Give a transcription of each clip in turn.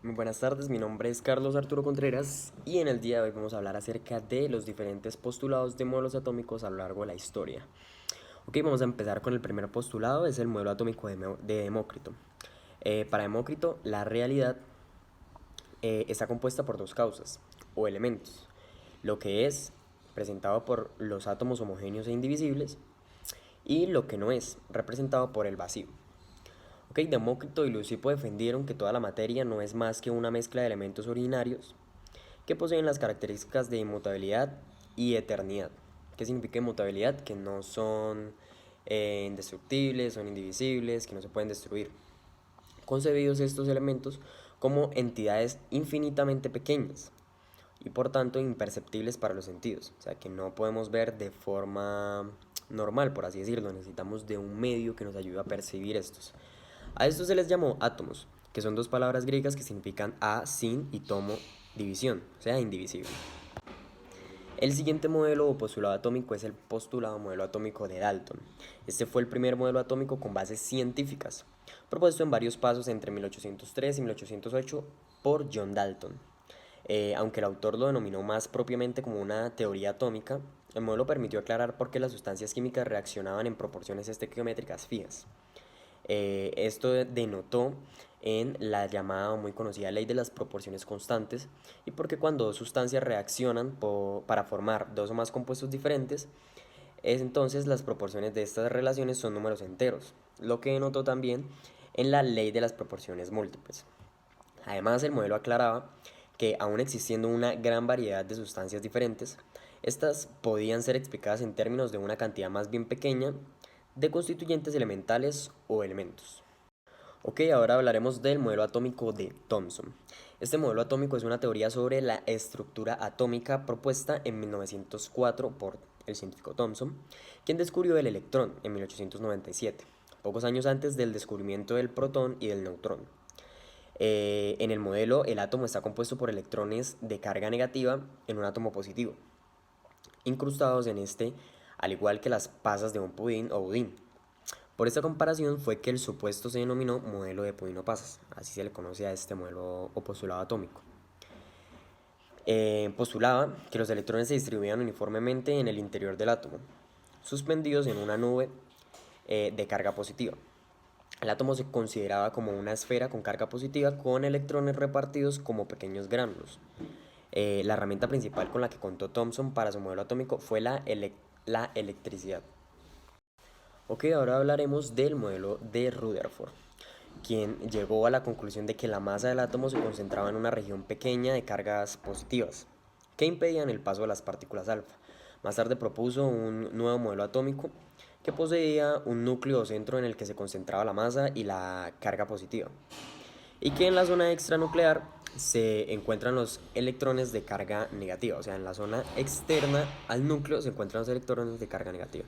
Muy buenas tardes, mi nombre es Carlos Arturo Contreras y en el día de hoy vamos a hablar acerca de los diferentes postulados de modelos atómicos a lo largo de la historia. Ok, vamos a empezar con el primer postulado, es el modelo atómico de Demócrito. Para Demócrito, la realidad está compuesta por dos causas o elementos, lo que es presentado por los átomos homogéneos e indivisibles y lo que no es, representado por el vacío. Ok, Demócrito y Leucipo defendieron que toda la materia no es más que una mezcla de elementos originarios que poseen las características de inmutabilidad y eternidad. ¿Qué significa inmutabilidad? Que no son indestructibles, son indivisibles, que no se pueden destruir. Concebidos estos elementos como entidades infinitamente pequeñas y por tanto imperceptibles para los sentidos, o sea que no podemos ver de forma normal, por así decirlo, necesitamos de un medio que nos ayude a percibir estos. A estos se les llamó átomos, que son dos palabras griegas que significan a, sin y tomo, división, o sea, indivisible. El siguiente modelo o postulado atómico es el postulado modelo atómico de Dalton. Este fue el primer modelo atómico con bases científicas, propuesto en varios pasos entre 1803 y 1808 por John Dalton. Aunque el autor lo denominó más propiamente como una teoría atómica, el modelo permitió aclarar por qué las sustancias químicas reaccionaban en proporciones estequiométricas fijas. Esto denotó en la llamada o muy conocida ley de las proporciones constantes y porque cuando dos sustancias reaccionan para formar dos o más compuestos diferentes, es entonces las proporciones de estas relaciones son números enteros, lo que denotó también en la ley de las proporciones múltiples. Además, el modelo aclaraba que aun existiendo una gran variedad de sustancias diferentes, estas podían ser explicadas en términos de una cantidad más bien pequeña de constituyentes elementales o elementos. Ok, ahora hablaremos del modelo atómico de Thomson. Este modelo atómico es una teoría sobre la estructura atómica propuesta en 1904 por el científico Thomson, quien descubrió el electrón en 1897, pocos años antes del descubrimiento del protón y del neutrón. En el modelo, el átomo está compuesto por electrones de carga negativa en un átomo positivo, incrustados en este, al igual que las pasas de un pudín o budín. Por esta comparación fue que el supuesto se denominó modelo de pudino-pasas, así se le conoce a este modelo o postulado atómico. Postulaba que los electrones se distribuían uniformemente en el interior del átomo, suspendidos en una nube de carga positiva. El átomo se consideraba como una esfera con carga positiva con electrones repartidos como pequeños gránulos. La herramienta principal con la que contó Thomson para su modelo atómico fue la electricidad. Ok, ahora hablaremos del modelo de Rutherford, quien llegó a la conclusión de que la masa del átomo se concentraba en una región pequeña de cargas positivas, que impedían el paso de las partículas alfa. Más tarde propuso un nuevo modelo atómico que poseía un núcleo o centro en el que se concentraba la masa y la carga positiva, y que en la zona extranuclear se encuentran los electrones de carga negativa, o sea, en la zona externa al núcleo se encuentran los electrones de carga negativa.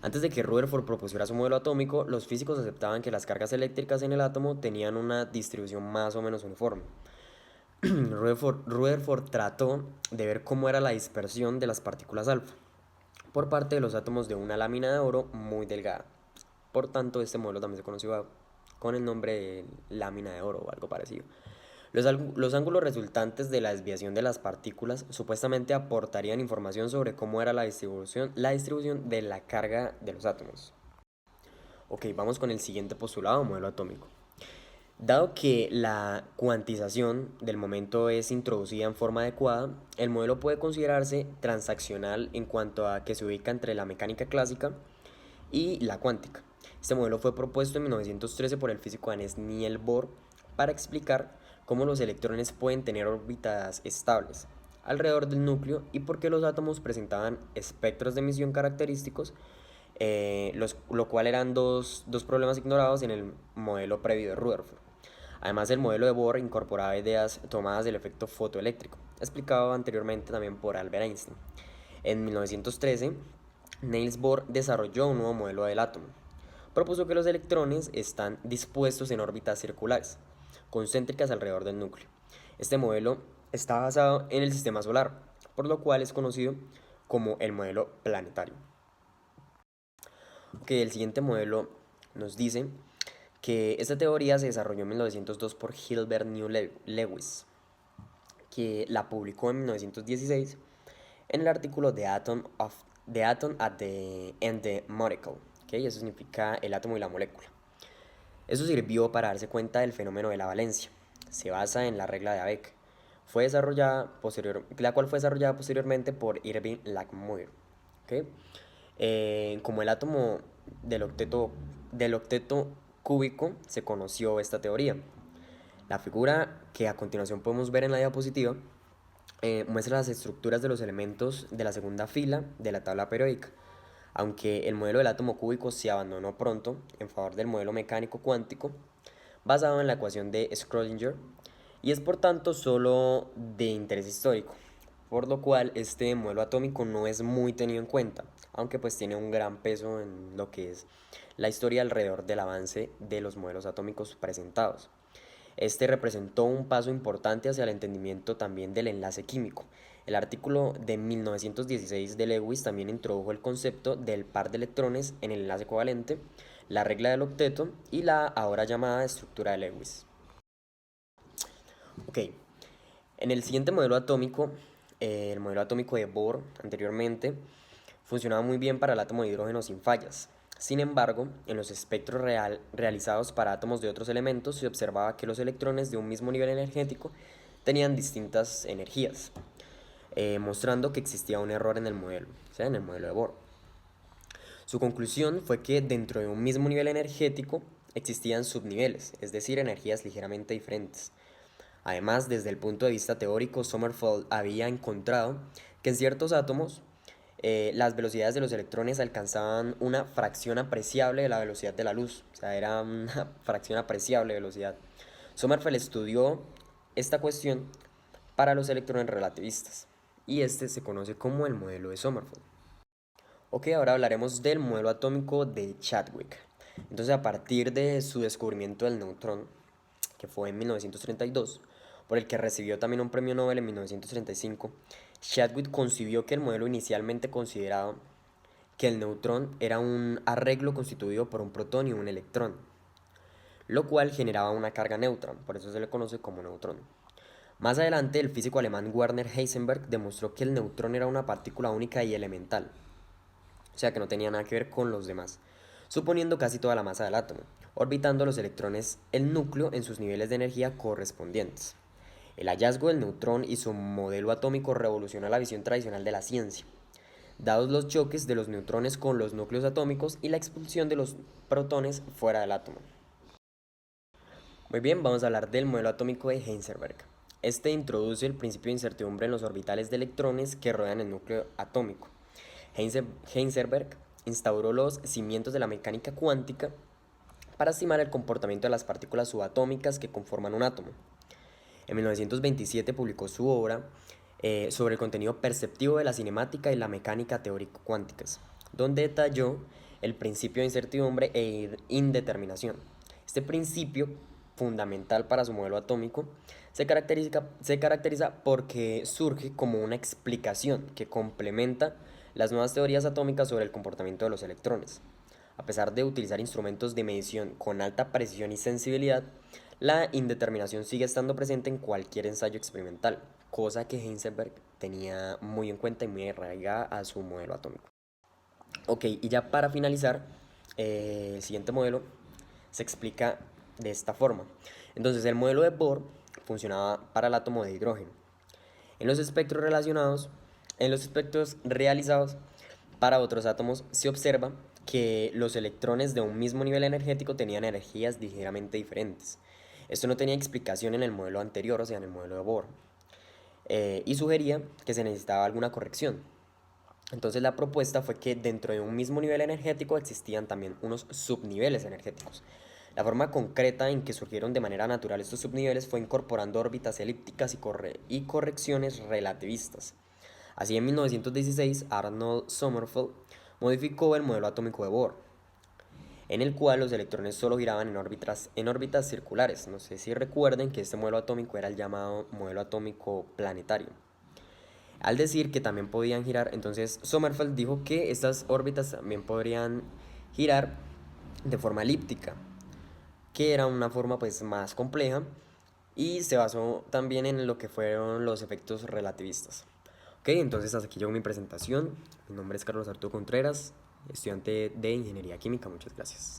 Antes de que Rutherford propusiera su modelo atómico, los físicos aceptaban que las cargas eléctricas en el átomo tenían una distribución más o menos uniforme. Rutherford trató de ver cómo era la dispersión de las partículas alfa por parte de los átomos de una lámina de oro muy delgada. Por tanto, este modelo también se conoció con el nombre de lámina de oro o algo parecido. Los ángulos resultantes de la desviación de las partículas supuestamente aportarían información sobre cómo era la distribución de la carga de los átomos. Ok, vamos con el siguiente postulado, modelo atómico. Dado que la cuantización del momento es introducida en forma adecuada, el modelo puede considerarse transaccional en cuanto a que se ubica entre la mecánica clásica y la cuántica. Este modelo fue propuesto en 1913 por el físico danés Niels Bohr para explicar cómo los electrones pueden tener órbitas estables alrededor del núcleo y por qué los átomos presentaban espectros de emisión característicos, lo cual eran dos problemas ignorados en el modelo previo de Rutherford. Además, el modelo de Bohr incorporaba ideas tomadas del efecto fotoeléctrico, explicado anteriormente también por Albert Einstein. En 1913, Niels Bohr desarrolló un nuevo modelo del átomo. Propuso que los electrones están dispuestos en órbitas circulares, concéntricas alrededor del núcleo. Este modelo está basado en el sistema solar, por lo cual es conocido como el modelo planetario. Que el siguiente modelo nos dice que esta teoría se desarrolló en 1902 por Hilbert New Lewis, que la publicó en 1916 en el artículo The Atom and the Molecule, ¿okay? Eso significa el átomo y la molécula. Eso sirvió para darse cuenta del fenómeno de la valencia. Se basa en la regla de Abel, la cual fue desarrollada posteriormente por Irving Langmuir. ¿Okay? Como el átomo del octeto cúbico se conoció esta teoría. La figura que a continuación podemos ver en la diapositiva muestra las estructuras de los elementos de la segunda fila de la tabla periódica. Aunque el modelo del átomo cúbico se abandonó pronto en favor del modelo mecánico cuántico basado en la ecuación de Schrödinger, y es por tanto solo de interés histórico, por lo cual este modelo atómico no es muy tenido en cuenta, aunque pues tiene un gran peso en lo que es la historia alrededor del avance de los modelos atómicos presentados. Este representó un paso importante hacia el entendimiento también del enlace químico. El artículo de 1916 de Lewis también introdujo el concepto del par de electrones en el enlace covalente, la regla del octeto y la ahora llamada estructura de Lewis. Ok, en el siguiente modelo atómico, el modelo atómico de Bohr anteriormente, funcionaba muy bien para el átomo de hidrógeno sin fallas. Sin embargo, en los espectros realizados para átomos de otros elementos se observaba que los electrones de un mismo nivel energético tenían distintas energías, mostrando que existía un error en el modelo, o sea, en el modelo de Bohr. Su conclusión fue que dentro de un mismo nivel energético existían subniveles, es decir, energías ligeramente diferentes. Además, desde el punto de vista teórico, Sommerfeld había encontrado que en ciertos átomos las velocidades de los electrones alcanzaban una fracción apreciable de la velocidad de la luz, o sea, era una fracción apreciable de velocidad. Sommerfeld estudió esta cuestión para los electrones relativistas, y este se conoce como el modelo de Sommerfeld. Ok, ahora hablaremos del modelo atómico de Chadwick. Entonces, a partir de su descubrimiento del neutrón, que fue en 1932, por el que recibió también un premio Nobel en 1935, Chadwick concibió que el modelo inicialmente consideraba que el neutrón era un arreglo constituido por un protón y un electrón, lo cual generaba una carga neutra, por eso se le conoce como neutrón. Más adelante, el físico alemán Werner Heisenberg demostró que el neutrón era una partícula única y elemental, o sea que no tenía nada que ver con los demás, suponiendo casi toda la masa del átomo, orbitando los electrones el núcleo en sus niveles de energía correspondientes. El hallazgo del neutrón y su modelo atómico revolucionó la visión tradicional de la ciencia, dados los choques de los neutrones con los núcleos atómicos y la expulsión de los protones fuera del átomo. Muy bien, vamos a hablar del modelo atómico de Heisenberg. Este introduce el principio de incertidumbre en los orbitales de electrones que rodean el núcleo atómico. Heisenberg instauró los cimientos de la mecánica cuántica para estimar el comportamiento de las partículas subatómicas que conforman un átomo. En 1927 publicó su obra sobre el contenido perceptivo de la cinemática y la mecánica teórico-cuánticas, donde detalló el principio de incertidumbre e indeterminación. Este principio, fundamental para su modelo atómico, se caracteriza porque surge como una explicación que complementa las nuevas teorías atómicas sobre el comportamiento de los electrones. A pesar de utilizar instrumentos de medición con alta precisión y sensibilidad, la indeterminación sigue estando presente en cualquier ensayo experimental, cosa que Heisenberg tenía muy en cuenta y muy arraigada a su modelo atómico. Ok, y ya para finalizar, el siguiente modelo se explica de esta forma. Entonces, el modelo de Bohr funcionaba para el átomo de hidrógeno. En los espectros realizados para otros átomos se observa que los electrones de un mismo nivel energético tenían energías ligeramente diferentes. Esto no tenía explicación en el modelo anterior, o sea, en el modelo de Bohr, y sugería que se necesitaba alguna corrección. Entonces la propuesta fue que dentro de un mismo nivel energético existían también unos subniveles energéticos. La forma concreta en que surgieron de manera natural estos subniveles fue incorporando órbitas elípticas y correcciones relativistas. Así, en 1916, Arnold Sommerfeld modificó el modelo atómico de Bohr, en el cual los electrones solo giraban en órbitas circulares. No sé si recuerden que este modelo atómico era el llamado modelo atómico planetario. Al decir que también podían girar, entonces Sommerfeld dijo que estas órbitas también podrían girar de forma elíptica, que era una forma pues más compleja y se basó también en lo que fueron los efectos relativistas. Ok, entonces hasta aquí llegó mi presentación. Mi nombre es Carlos Arturo Contreras, estudiante de Ingeniería Química. Muchas gracias.